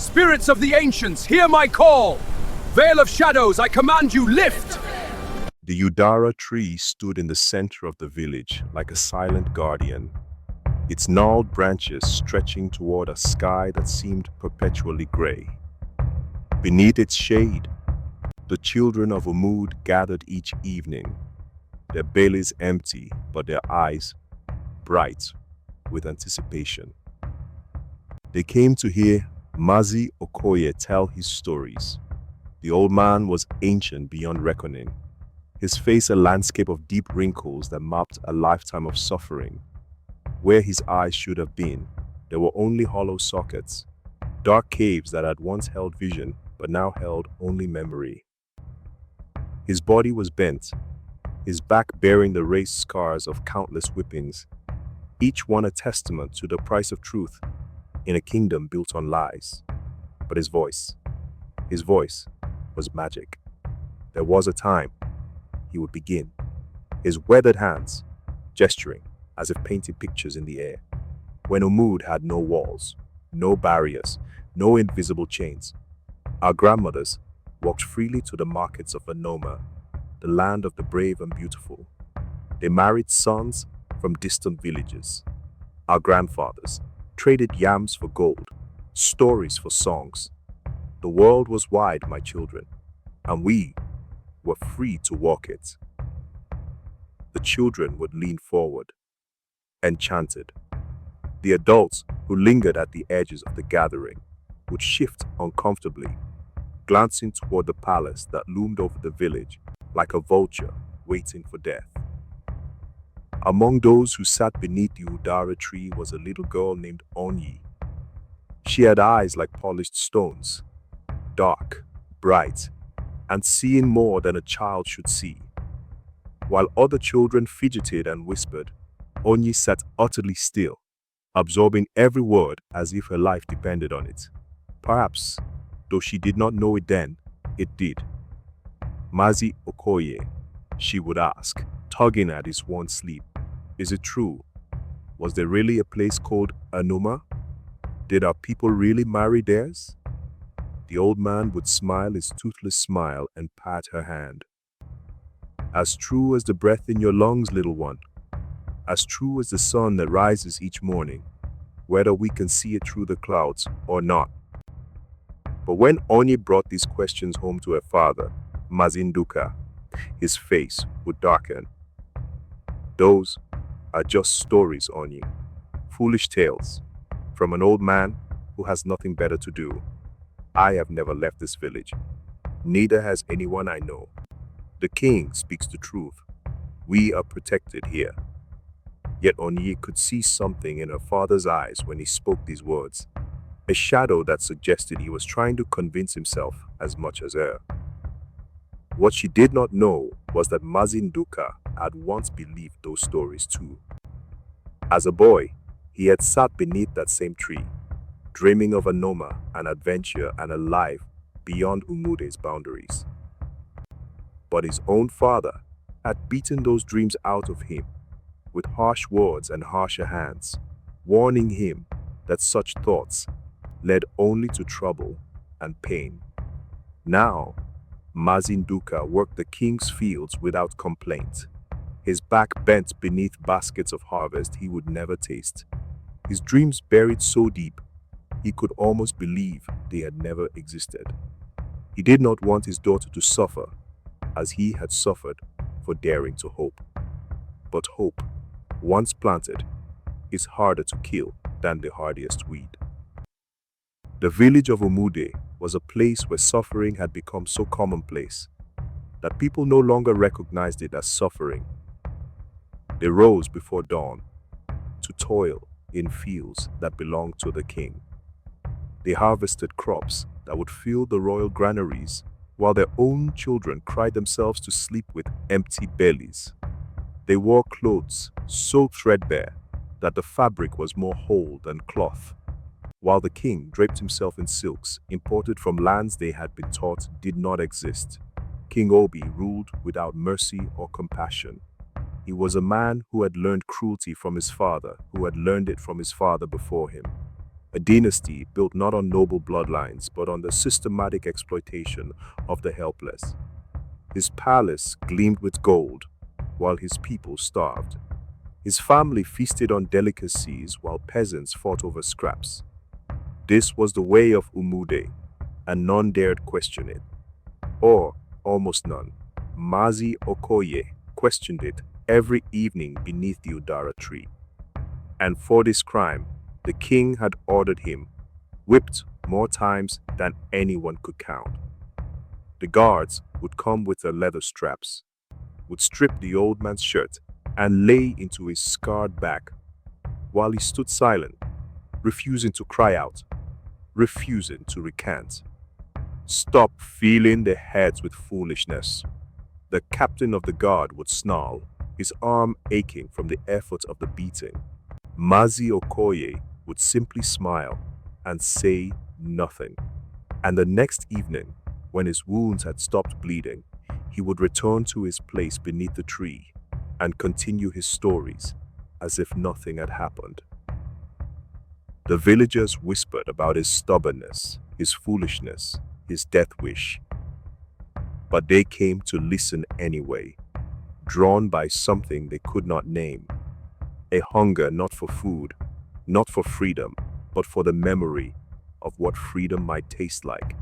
Spirits of the ancients, hear my call! Veil of shadows, I command you, lift! The Udara tree stood in the center of the village like a silent guardian, its gnarled branches stretching toward a sky that seemed perpetually gray. Beneath its shade, the children of Umud gathered each evening, their bellies empty but their eyes bright with anticipation. They came to hear Mazi Okoye tell his stories. The old man was ancient beyond reckoning, his face a landscape of deep wrinkles that mapped a lifetime of suffering. Where his eyes should have been, there were only hollow sockets, dark caves that had once held vision but now held only memory. His body was bent, his back bearing the raised scars of countless whippings, each one a testament to the price of truth in a kingdom built on lies. But his voice was magic. There was a time he would begin, his weathered hands gesturing as if painting pictures in the air, when Umud had no walls, no barriers, no invisible chains. Our grandmothers walked freely to the markets of Anoma, the land of the brave and beautiful. They married sons from distant villages. Our grandfathers traded yams for gold, stories for songs. The world was wide, my children, and we were free to walk it. The children would lean forward, enchanted. The adults who lingered at the edges of the gathering would shift uncomfortably, glancing toward the palace that loomed over the village like a vulture waiting for death. Among those who sat beneath the Udara tree was a little girl named Onyi. She had eyes like polished stones, dark, bright, and seeing more than a child should see. While other children fidgeted and whispered, Onyi sat utterly still, absorbing every word as if her life depended on it. Perhaps, though she did not know it then, it did. Mazi Okoye, she would ask, tugging at his worn sleeve, is it true? Was there really a place called Anoma? Did our people really marry theirs? The old man would smile his toothless smile and pat her hand. As true as the breath in your lungs, little one. As true as the sun that rises each morning, whether we can see it through the clouds or not. But when Onye brought these questions home to her father, Mazinduka, his face would darken. Those are just stories, Onye. Foolish tales from an old man who has nothing better to do. I have never left this village. Neither has anyone I know. The king speaks the truth. We are protected here. Yet Onye could see something in her father's eyes when he spoke these words, a shadow that suggested he was trying to convince himself as much as her. What she did not know was that Mazinduka had once believed those stories too. As a boy, he had sat beneath that same tree, dreaming of Anoma, an adventure and a life beyond Umude's boundaries. But his own father had beaten those dreams out of him with harsh words and harsher hands, warning him that such thoughts led only to trouble and pain. Now, Mazinduka worked the king's fields without complaint, his back bent beneath baskets of harvest he would never taste, his dreams buried so deep he could almost believe they had never existed. He did not want his daughter to suffer as he had suffered for daring to hope. But hope, once planted, is harder to kill than the hardiest weed. The village of Umude was a place where suffering had become so commonplace that people no longer recognized it as suffering. They rose before dawn to toil in fields that belonged to the king. They harvested crops that would fill the royal granaries, while their own children cried themselves to sleep with empty bellies. They wore clothes so threadbare that the fabric was more whole than cloth, while the king draped himself in silks imported from lands they had been taught did not exist. King Obi ruled without mercy or compassion. He was a man who had learned cruelty from his father, who had learned it from his father before him. a dynasty built not on noble bloodlines but on the systematic exploitation of the helpless. His palace gleamed with gold, while his people starved. His family feasted on delicacies while peasants fought over scraps. This was the way of Umude, and none dared question it. Or, almost none. Mazi Okoye questioned it every evening beneath the Udara tree. And for this crime, the king had ordered him whipped more times than anyone could count. The guards would come with their leather straps, would strip the old man's shirt and lay into his scarred back, while he stood silent, refusing to cry out, refusing to recant. Stop filling their heads with foolishness. The captain of the guard would snarl, his arm aching from the effort of the beating. Mazi Okoye would simply smile and say nothing. And the next evening, when his wounds had stopped bleeding, he would return to his place beneath the tree and continue his stories as if nothing had happened. The villagers whispered about his stubbornness, his foolishness, his death wish. But they came to listen anyway, drawn by something they could not name. A hunger not for food, not for freedom, but for the memory of what freedom might taste like.